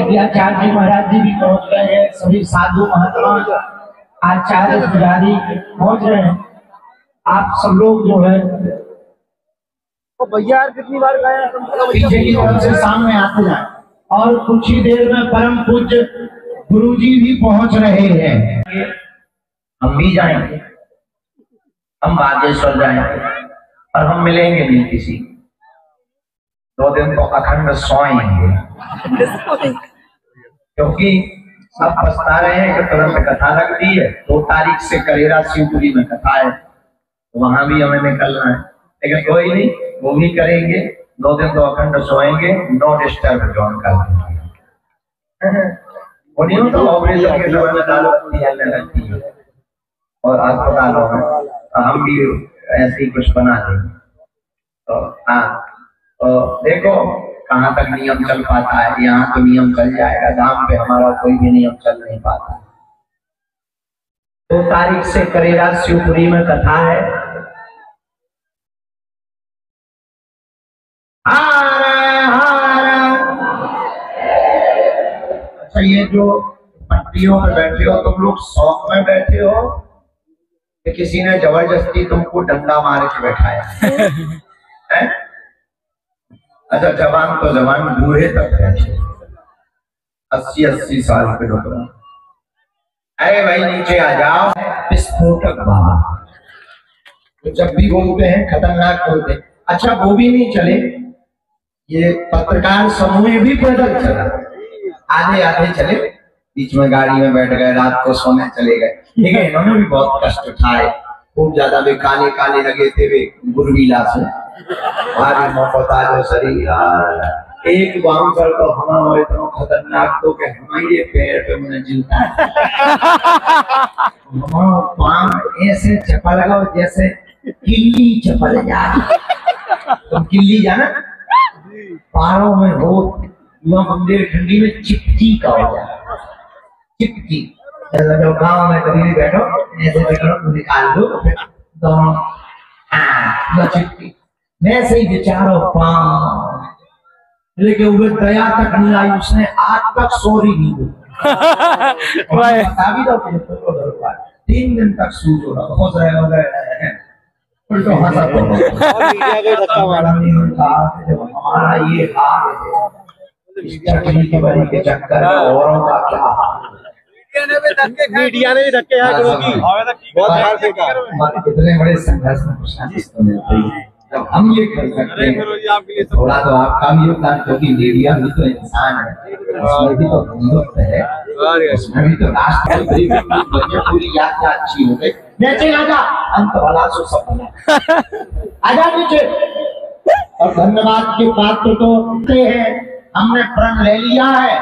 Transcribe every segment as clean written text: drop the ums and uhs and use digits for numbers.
विद्याचार्य जी महाराज जी भी पहुंच गए हैं, सभी साधु महात्मा आचार्य पुजारी पहुंच रहे हैं। आप सब लोग जो है भैया कितनी बार गए पीछे की तरफ से सामने आते जाए, और कुछ ही देर में परम पूज्य गुरुजी भी पहुंच रहे हैं। हम भी जाएंगे, हम बागेश्वर जाएंगे, और हम मिलेंगे नहीं किसी। 2 दिन तो अखंड सोएंगे, क्योंकि अब पछता रहे हैं कि तुरंत कथा रख दी है। 2 तारीख से करेरा शिवपुरी में कथा है, तो वहां भी हमें निकलना है, लेकिन कोई नहीं, वो भी करेंगे। 2 दिन तो अखंड सोएंगे, नो डिस्टर्ब जॉन कर तो ऑपरेशन के समय में दालती है और अस्पतालों में हम भी ऐसे ही कुछ बना देंगे। तो हाँ, तो देखो कहाँ तक नियम चल पाता है। यहाँ तो नियम चल जाएगा, धाम पे हमारा कोई भी नियम चल नहीं पाता। 2 तारीख से करेरा शिवपुरी में कथा है। अच्छा, ये जो पट्टियों में बैठे हो तुम लोग, शौक में बैठे हो कि किसी ने जबरदस्ती तुमको डंडा मार के बैठाया है? अच्छा, जवान तो जवान, बूढ़े तक बैठे 80-80 साल के लोग। अरे भाई नीचे आ जाओ। विस्फोटक बाबा तो जब भी बोलते हैं खतरनाक बोलते हैं। अच्छा, वो भी नहीं चले, ये पत्रकार समूह भी पैदल चला, आधे आधे चले, बीच में गाड़ी में बैठ गए, रात को सोने चले गए। ठीक है, इन्होंने भी बहुत कष्ट उठाए, खूब ज्यादा। वे काले काले लगे थे, वे गुरबीला से भारी मोहब्बत शरीर। एक बाउंसर तो हमारा हो इतना खतरनाक तो कि हमारे पैर पे मुझे जीता पांव ऐसे चपा लगाओ जैसे किल्ली चपल जा। तुम किल्ली जाना, पारों में हो मंदिर ठंडी में चिपकी का हो जाए, चिपकी। जब गाँव में कभी भी बैठो ऐसे बैठो, निकाल दो दोनों चिपकी। वैसे ही बेचारो पांव, लेकिन वो दया तक नहीं आई, उसने आज तक सॉरी नहीं बोला। बता भी दो 3 दिन तक सूझ हो रहा, हो रहे उल्टो हंसा हमारा ये चटनी के बड़ी के चक्कर में औरों का क्या मीडिया ने भी धक्के बहुत कितने बड़े संघर्ष में जब हम ये कर सकते हैं, थोड़ा तो आपका भी योगदान, क्योंकि मीडिया भी तो इंसान है, उसमें भी तो हिंदुत्व है, उसमें भी तो राष्ट्र पूरी यात्रा अच्छी हो गई। नीचे आजा, अंत वाला सो सब बना, आजा नीचे। और धन्यवाद के पात्र तो हैं, हमने प्रण ले लिया है,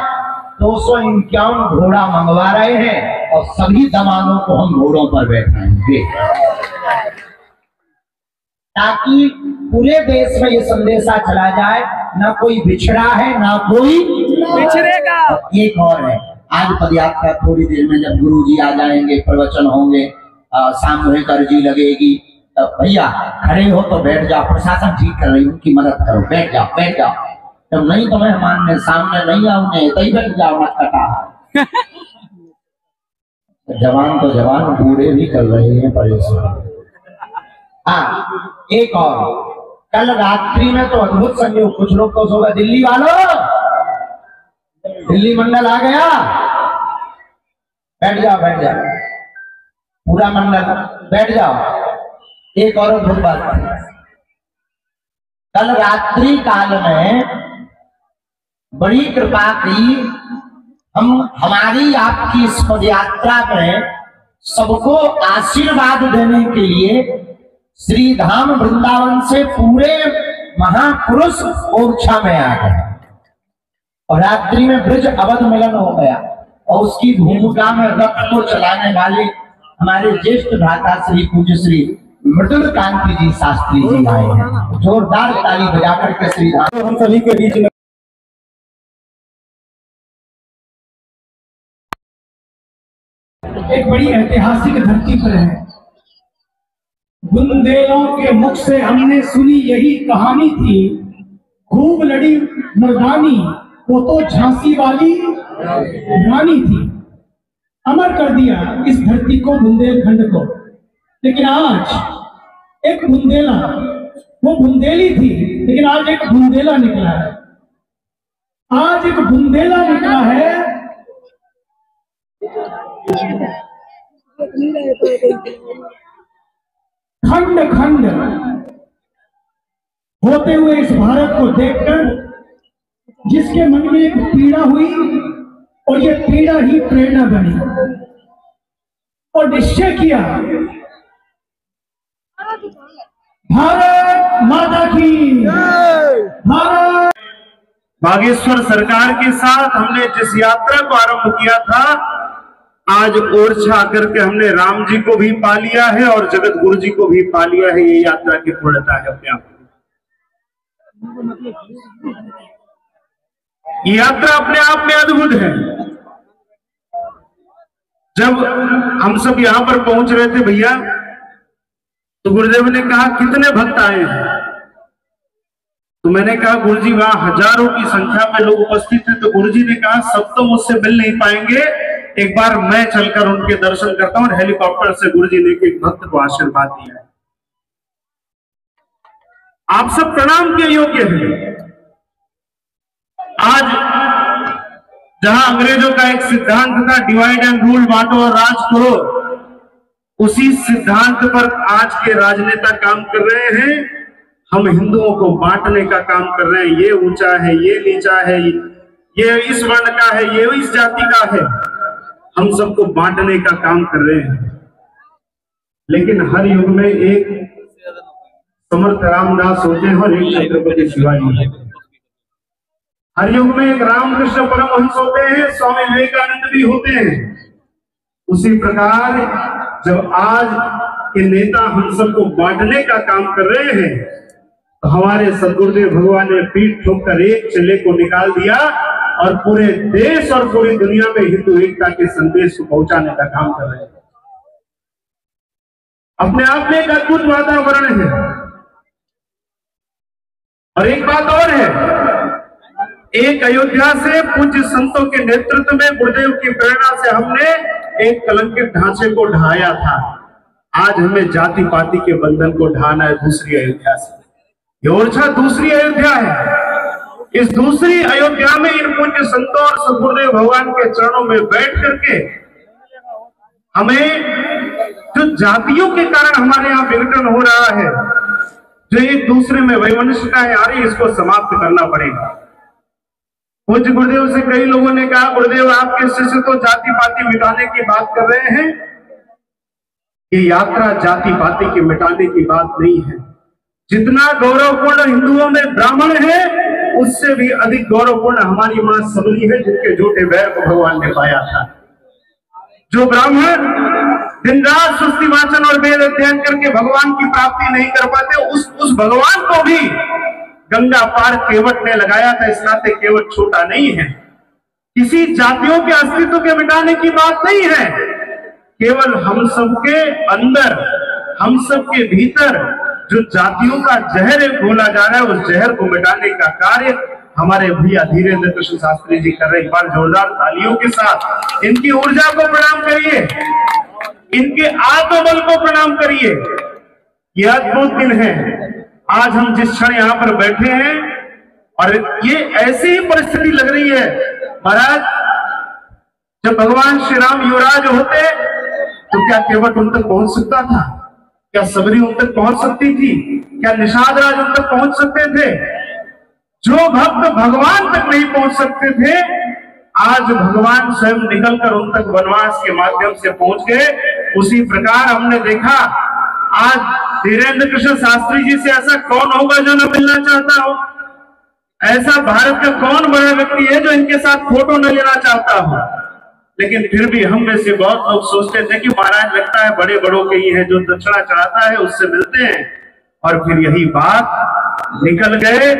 251 घोड़ा मंगवा रहे हैं, और सभी दमानों को हम घोड़ों पर बैठाएंगे, ताकि पूरे देश में ये संदेशा चला जाए, ना कोई बिछड़ा है ना कोई बिछड़ेगा। एक और है, आज पदयात्रा थोड़ी देर में जब गुरुजी आ जाएंगे, प्रवचन होंगे, सामूहिक अर्जी लगेगी, तो भैया खड़े हो तो बैठ जाओ, प्रशासन ठीक कर रही, उनकी मदद करो, बैठ जाओ बैठ जाओ। जब नहीं तो मेहमान ने सामने नहीं आऊंगे तो बैठ जाओ, मत कटा। जवान तो जवान, बूढ़े भी कर रहे हैं परेशान। हाँ, एक और, कल रात्रि में तो अद्भुत संयोग, कुछ लोग तो सो गए। दिल्ली वालों, दिल्ली मंडल आ गया, बैठ जाओ बैठ जाओ, पूरा मंडल बैठ जाओ। एक और अद्भुत बात, कल रात्रि काल में बड़ी कृपा की, हम हमारी आपकी इस पदयात्रा में सबको आशीर्वाद देने के लिए श्री धाम वृंदावन से पूरे महापुरुष ओरछा में आ गए, और रात्रि में ब्रज अवध मिलन हो गया, और उसकी भूमिका में रथ को चलाने वाले हमारे ज्येष्ठ भ्राता श्री पूज्य श्री मृदुल कांति जी शास्त्री जी आए हैं। जोरदार ताली बजाकर के श्री धाम हम सभी के बीच में एक बड़ी ऐतिहासिक धरती पर है। बुंदेलों के मुख से हमने सुनी यही कहानी थी, खूब लड़ी मर्दानी, वो तो झांसी वाली रानी थी, अमर कर दिया इस धरती को, बुंदेलखंड को। लेकिन आज एक बुंदेला, वो बुंदेली थी लेकिन आज एक बुंदेला निकला है। आज एक बुंदेला निकला है खंड खंड होते हुए इस भारत को देखकर, जिसके मन में एक पीड़ा हुई और ये पीड़ा ही प्रेरणा बनी और निश्चय किया भारत माता की, भारत। बागेश्वर सरकार के साथ हमने जिस यात्रा को आरंभ किया था, आज ओरछा करके हमने राम जी को भी पा लिया है और जगत गुरु जी को भी पा लिया है। ये यात्रा की पूर्णता है अपने आप। ये यात्रा अपने आप में अद्भुत है। जब हम सब यहां पर पहुंच रहे थे भैया, तो गुरुदेव ने कहा कितने भक्त आए हैं? तो मैंने कहा गुरुजी वहां हजारों की संख्या में लोग उपस्थित थे। तो गुरुजी ने कहा सब तो मुझसे मिल नहीं पाएंगे, एक बार मैं चलकर उनके दर्शन करता हूं। और हेलीकॉप्टर से गुरुजी ने एक भक्त को आशीर्वाद दिया है। आप सब प्रणाम के योग्य हैं। आज जहां अंग्रेजों का एक सिद्धांत था, डिवाइड एंड रूल, बांटो और राज करो, उसी सिद्धांत पर आज के राजनेता काम कर रहे हैं। हम हिंदुओं को बांटने का काम कर रहे हैं। ये ऊंचा है, ये नीचा है, ये इस वर्ण का है, ये इस जाति का है। हम सबको बांटने का काम कर रहे हैं। लेकिन हर युग में एक समर्थ रामदास होते हैं और एक छत्रपति शिवाजी है। हर युग में एक रामकृष्ण परमहंस होते हैं, स्वामी विवेकानंद भी होते हैं। उसी प्रकार जब आज के नेता हम सबको बांटने का काम कर रहे हैं, तो हमारे सदगुरुदेव भगवान ने पीठ ठोककर एक चेले को निकाल दिया और पूरे देश और पूरी दुनिया में हिंदू एकता के संदेश को पहुंचाने का काम कर रहे हैं। अपने आप में एक अद्भुत वातावरण है। और एक बात और है, एक अयोध्या से पूज्य संतों के नेतृत्व में गुरुदेव की प्रेरणा से हमने एक कलंकित ढांचे को ढाया था। आज हमें जाति पाति के बंधन को ढाना है दूसरी अयोध्या से। ये ओरछा दूसरी अयोध्या है। इस दूसरी अयोध्या में इन पूज्य संतों और सदगुरुदेव भगवान के चरणों में बैठ करके हमें जो जातियों के कारण हमारे यहाँ विघटन हो रहा है, जो एक दूसरे में वैमनस्यताएं आ रही, इसको समाप्त करना पड़ेगा। पूज्य गुरुदेव से कई लोगों ने कहा, गुरुदेव आपके शिष्य तो जाति पाति मिटाने की बात कर रहे हैं। ये यात्रा जाति पाति के मिटाने की बात नहीं है। जितना गौरवपूर्ण हिंदुओं में ब्राह्मण है, उससे भी अधिक गौरवपूर्ण हमारी मां सबरी है, जिनके झूठे बैर को भगवान ने पाया था। जो ब्राह्मण दिन रात सुस्ती वाचन और वेद अध्ययन करके भगवान की प्राप्ति नहीं कर पाते, उस भगवान को भी गंगा पार केवट ने लगाया था। इस नाते केवट छोटा नहीं है। किसी जातियों के अस्तित्व के मिटाने की बात नहीं है। केवल हम सबके अंदर, हम सबके भीतर जो जातियों का जहर घोला जा रहा है, उस जहर को मिटाने का कार्य हमारे भैया धीरेन्द्र कृष्ण शास्त्री जी कर रहे हैं। एक बार जोरदार तालियों के साथ इनकी ऊर्जा को प्रणाम करिए, इनके आत्मबल को प्रणाम करिए। यह अद्भुत दिन है। आज हम जिस क्षण यहाँ पर बैठे हैं, और ये ऐसी ही परिस्थिति लग रही है महाराज, जब भगवान श्री राम युवराज होते तो क्या केवट उन तक पहुंच सकता था? क्या सबरी उन तक पहुंच सकती थी? क्या निषाद राज उन तक पहुंच सकते थे? जो भक्त भगवान तक नहीं पहुंच सकते थे, आज भगवान स्वयं निकलकर उन तक वनवास के माध्यम से पहुंच गए। उसी प्रकार हमने देखा, आज धीरेन्द्र कृष्ण शास्त्री जी से ऐसा कौन होगा जो न मिलना चाहता हो? ऐसा भारत का कौन बड़ा व्यक्ति है जो इनके साथ फोटो न लेना चाहता हो? लेकिन फिर भी हम में से बहुत लोग सोचते थे कि महाराज लगता है बड़े बड़ों के ही है, जो दक्षिणा चढ़ाता है उससे मिलते हैं। और फिर यही बात निकल गए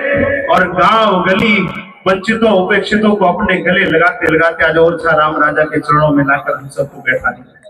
और गांव गली वंचितों उपेक्षितों को अपने गले लगाते लगाते आज ओरछा राम राजा के चरणों में लाकर हम सबको बैठा दिया।